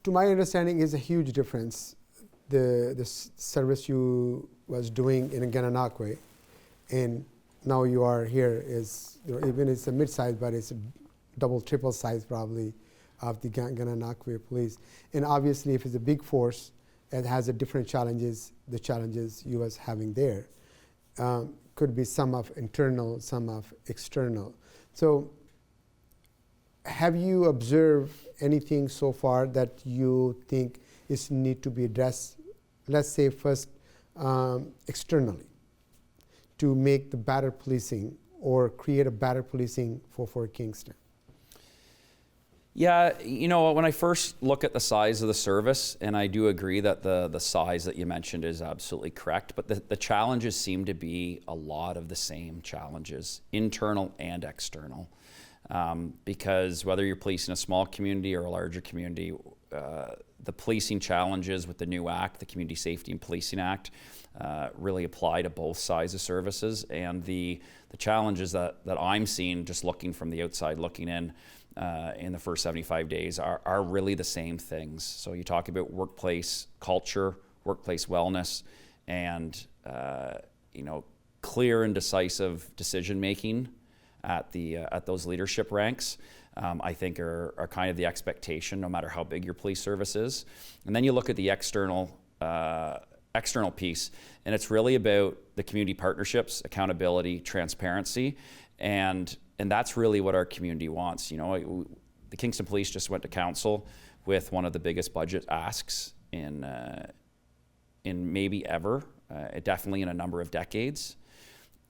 to my understanding, is a huge difference. The service you was doing in Gananoque, and now you are here is, even it's a mid-size, but it's a double, triple size probably of the Gananoque police. And obviously, if it's a big force, it has a different challenges. The challenges you was having there could be some of internal, some of external. So, have you observed anything so far that you think is need to be addressed? Let's say first externally, to make the better policing or create a better policing for Kingston. Yeah, when I first look at the size of the service, and I do agree that the size that you mentioned is absolutely correct, but the challenges seem to be a lot of the same challenges, internal and external. Because whether you're policing a small community or a larger community, the policing challenges with the new act, the Community Safety and Policing Act, really apply to both sides of services. And the challenges that I'm seeing, just looking from the outside, looking in the first 75 days, are really the same things. So you talk about workplace culture, workplace wellness, and clear and decisive decision making at those leadership ranks, I think are kind of the expectation, no matter how big your police service is. And then you look at the external piece, and it's really about the community partnerships, accountability, transparency, and that's really what our community wants. The Kingston Police just went to council with one of the biggest budget asks in maybe ever, definitely in a number of decades.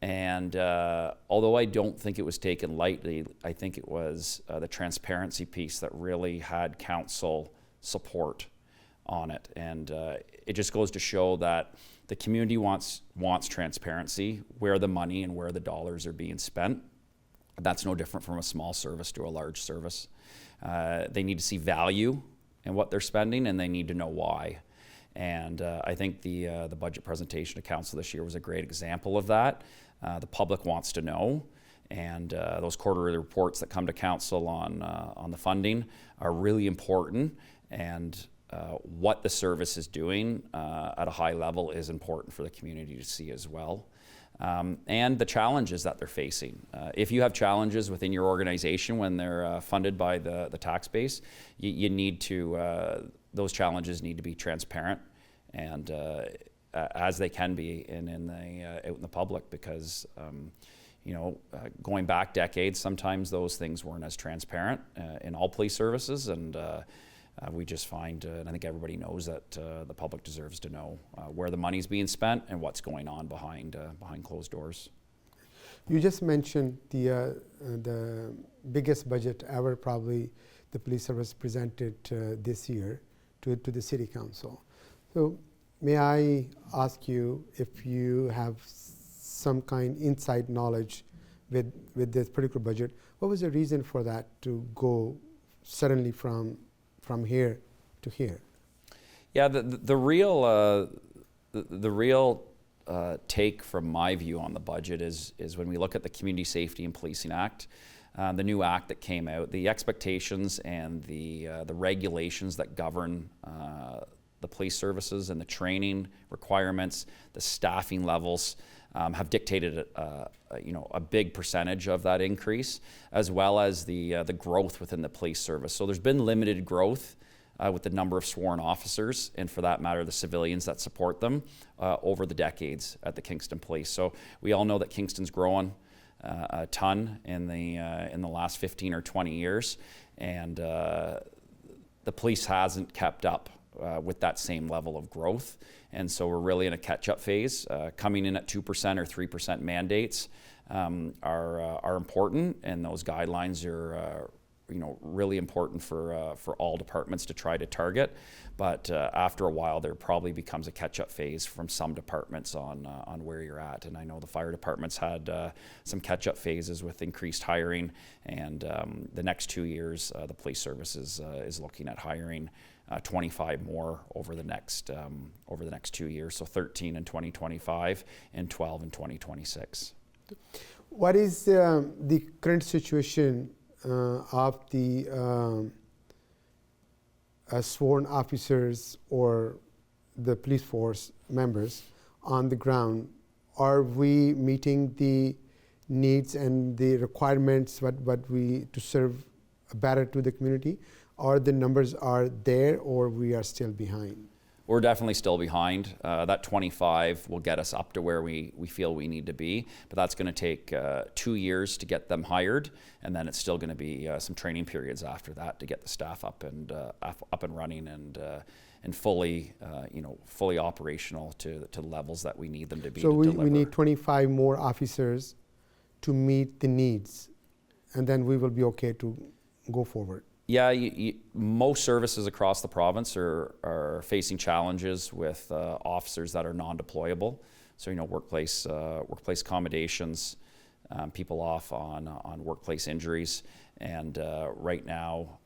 And although I don't think it was taken lightly, I think it was the transparency piece that really had council support on it. And it just goes to show that the community wants transparency, where the money and where the dollars are being spent. That's no different from a small service to a large service. They need to see value in what they're spending, and they need to know why. And I think the budget presentation to council this year was a great example of that. The public wants to know, and those quarterly reports that come to council on the funding are really important, and what the service is doing at a high level is important for the community to see as well. And the challenges that they're facing. If you have challenges within your organization when they're funded by the tax base, you need to, those challenges need to be transparent and as they can be out in the public, because going back decades, sometimes those things weren't as transparent in all police services, and we just find, and I think everybody knows that the public deserves to know where the money's being spent and what's going on behind closed doors. You just mentioned the biggest budget ever, probably the police service presented this year to the city council. So may I ask you if you have some kind inside knowledge with this particular budget? What was the reason for that to go suddenly from here to here? Yeah, the real take from my view on the budget is when we look at the Community Safety and Policing Act, the new act that came out, the expectations and the regulations that govern the police services and the training requirements, the staffing levels, have dictated a big percentage of that increase, as well as the growth within the police service. So there's been limited growth with the number of sworn officers, and for that matter, the civilians that support them over the decades at the Kingston Police. So we all know that Kingston's growing a ton in the last 15 or 20 years, and the police hasn't kept up with that same level of growth. And so we're really in a catch-up phase. Coming in at 2% or 3% mandates are important, and those guidelines are really important for all departments to try to target. But after a while, there probably becomes a catch-up phase from some departments on where you're at. And I know the fire departments had some catch-up phases with increased hiring, and the next 2 years, the police service is looking at hiring 25 more over the next 2 years, so 13 in 2025 and 12 in 2026. What is the current situation of the sworn officers or the police force members on the ground, are we meeting the needs and the requirements what we to serve better to the community, or the numbers are there, or we are still behind? We're definitely still behind. That 25 will get us up to where we feel we need to be, but that's going to take 2 years to get them hired, and then it's still going to be some training periods after that to get the staff up and running and fully fully operational to the levels that we need them to be. So to we deliver. need 25 more officers to meet the needs, and then we will be okay to go forward. Yeah, most services across the province are facing challenges with officers that are non-deployable. So workplace accommodations, people off on workplace injuries, and right now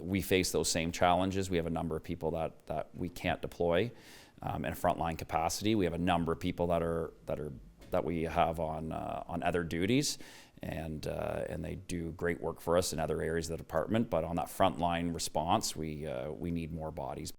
we face those same challenges. We have a number of people that we can't deploy in a frontline capacity. We have a number of people that we have on other duties. And they do great work for us in other areas of the department. But on that frontline response, we need more bodies.